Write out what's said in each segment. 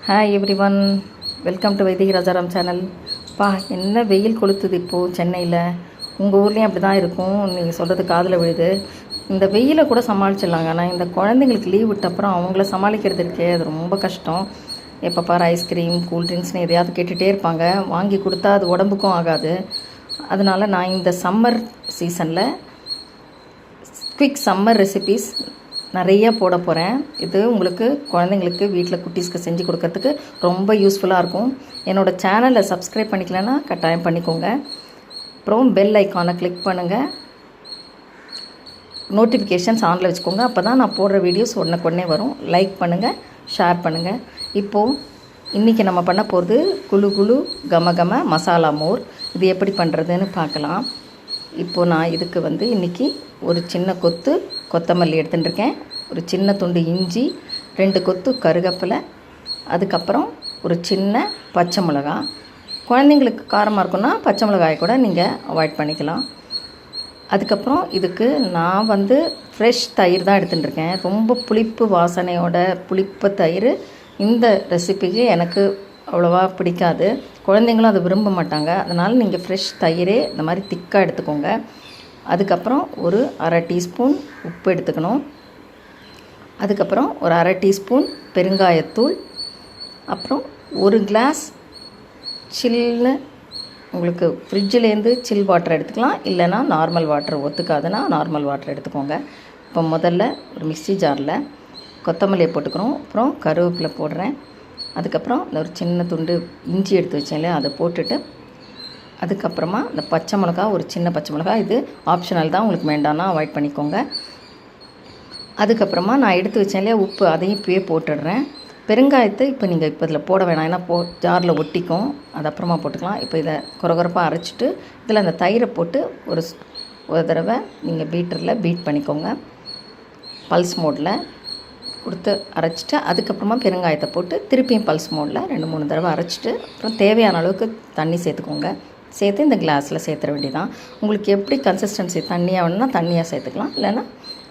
Hi everyone, welcome to Vaidehi Rajaram channel. என்ன வெயில் கொளுத்துது இப்போது சென்னையில். உங்கள் ஊர்லேயும் அப்படி தான் இருக்கும், நீங்கள் சொல்கிறது காதில் விழுது. இந்த வெயிலை கூட சமாளிச்சிடலாங்க. ஆனால் இந்த குழந்தைங்களுக்கு லீவ் விட்ட அப்புறம் அவங்கள சமாளிக்கிறது இருக்கே, அது ரொம்ப கஷ்டம். எப்போ பாரு ஐஸ்கிரீம் கூல்ட்ரிங்க்ஸ்னு எதையாவது கேட்டுகிட்டே இருப்பாங்க. வாங்கி கொடுத்தா அது உடம்புக்கும் ஆகாது. அதனால் நான் இந்த சம்மர் சீசனில் குவிக் சம்மர் ரெசிபீஸ் நிறைய போட போகிறேன். இது உங்களுக்கு குழந்தைங்களுக்கு வீட்டில் குட்டீஸ்க்கு செஞ்சு கொடுக்கறதுக்கு ரொம்ப யூஸ்ஃபுல்லாக இருக்கும். என்னோடய சேனலை சப்ஸ்கிரைப் பண்ணிக்கலன்னா கட்டாயம் பண்ணிக்கோங்க. அப்புறம் பெல் ஐக்கானை கிளிக் பண்ணுங்கள், நோட்டிஃபிகேஷன்ஸ் ஆனில் வச்சுக்கோங்க. அப்போ தான் நான் போடுற வீடியோஸ் உடனே வரும். லைக் பண்ணுங்கள், ஷேர் பண்ணுங்கள். இப்போது இன்றைக்கி நம்ம பண்ண போகிறது குழு குழு கம மசாலா மோர். இது எப்படி பண்ணுறதுன்னு பார்க்கலாம். இப்போது நான் இதுக்கு இன்றைக்கி ஒரு சின்ன கொத்து கொத்தமல்லி எடுத்துட்டுருக்கேன், ஒரு சின்ன துண்டு இஞ்சி, 2 கொத்து கருவேப்பிலை, அதுக்கப்புறம் ஒரு சின்ன பச்சை மிளகா. குழந்தைங்களுக்கு காரமாக இருக்குன்னா பச்சை மிளகாயை கூட நீங்கள் அவாய்ட் பண்ணிக்கலாம். அதுக்கப்புறம் இதுக்கு நான் ஃப்ரெஷ் தயிர் தான் எடுத்துட்டுருக்கேன். ரொம்ப புளிப்பு வாசனையோட புளிப்பு தயிர் இந்த ரெசிபிக்கு எனக்கு அவ்வளோவா பிடிக்காது. குழந்தைங்களும் அதை விரும்ப மாட்டாங்க. அதனால் நீங்கள் ஃப்ரெஷ் தயிரே இந்த மாதிரி திக்காக எடுத்துக்கோங்க. அதுக்கப்புறம் ஒரு 1/2 டீஸ்பூன் உப்பு எடுத்துக்கணும். அதுக்கப்புறம் ஒரு 1/2 டீஸ்பூன் பெருங்காயத்தூள். அப்புறம் ஒரு கிளாஸ் சில்லுன்னு, உங்களுக்கு ஃப்ரிட்ஜிலேருந்து சில் வாட்டர் எடுத்துக்கலாம், இல்லைனா நார்மல் வாட்டர் ஒத்துக்காதுன்னா நார்மல் வாட்டர் எடுத்துக்கோங்க. இப்போ முதல்ல ஒரு மிக்ஸி ஜாரில் கொத்தமல்லியை போட்டுக்கணும். அப்புறம் கருவேப்பிலை போடுறேன். அதுக்கப்புறம் ஒரு சின்ன துண்டு இஞ்சி எடுத்து வச்சேன் இல்லையா, அதை போட்டுட்டு அதுக்கப்புறமா இந்த பச்சை மிளகா, ஒரு சின்ன பச்சை மிளகா, இது ஆப்ஷனல் தான், உங்களுக்கு வேண்டாம்னா அவாய்ட் பண்ணிக்கோங்க. அதுக்கப்புறமா நான் எடுத்து வச்சேன் இல்லையா உப்பு, அதையும் இப்போயே போட்டுடுறேன். பெருங்காயத்தை இப்போ நீங்கள் இதில் போட வேணாம், ஏன்னா ஜாரில் ஒட்டிக்கும், அது அப்புறமா போட்டுக்கலாம். இப்போ இதை குறகுறப்பாக அரைச்சிட்டு இதில் அந்த தயிரை போட்டு ஒரு தடவை நீங்கள் பீட்டரில் பீட் பண்ணிக்கோங்க. பல்ஸ் மோடில் கொடுத்து அரைச்சிட்டு அதுக்கப்புறமா பெருங்காயத்தை போட்டு திருப்பியும் பல்ஸ் மோடில் 2-3 தடவை அரைச்சிட்டு அப்புறம் தேவையான அளவுக்கு தண்ணி சேர்த்துக்கோங்க. சேர்த்து இந்த கிளாஸில் சேர்த்துற வேண்டியதான். உங்களுக்கு எப்படி கன்சிஸ்டன்சி தண்ணியாக வேணும்னா தண்ணியாக சேர்த்துக்கலாம், இல்லைன்னா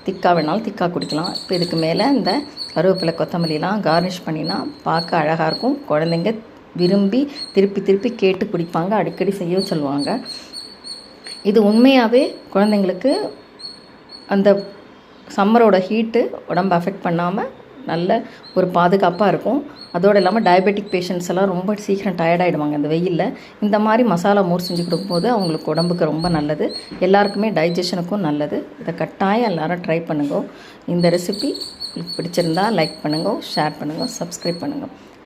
திக்காக வேணாலும் திக்காக குடிக்கலாம். இப்போ இதுக்கு மேலே இந்த கருவேப்பிலை கொத்தமல்லிலாம் கார்னிஷ் பண்ணினா பார்க்க அழகாக இருக்கும். குழந்தைங்க விரும்பி திருப்பி கேட்டு குடிப்பாங்க, அடிக்கடி செய்ய சொல்லுவாங்க. இது உண்மையாகவே குழந்தைங்களுக்கு அந்த சம்மரோட ஹீட்டு உடம்பு அஃபெக்ட் பண்ணாமல் நல்ல ஒரு பாதுகாப்பாக இருக்கும். அதோடு இல்லாமல் டயபெட்டிக் பேஷண்ட்ஸ் எல்லாம் ரொம்ப சீக்கிரம் டயர்டாகிடுவாங்க இந்த வெயிலில். இந்த மாதிரி மசாலா மோர் செஞ்சு கொடுக்கும்போது அவங்களுக்கு உடம்புக்கு ரொம்ப நல்லது, எல்லாருக்குமே டைஜஷனுக்கும் நல்லது. இதை கட்டாயம் எல்லோரும் ட்ரை பண்ணுங்க. இந்த ரெசிபி உங்களுக்கு பிடிச்சிருந்தா லைக் பண்ணுங்க, ஷேர் பண்ணுங்கள், சப்ஸ்கிரைப் பண்ணுங்கள்.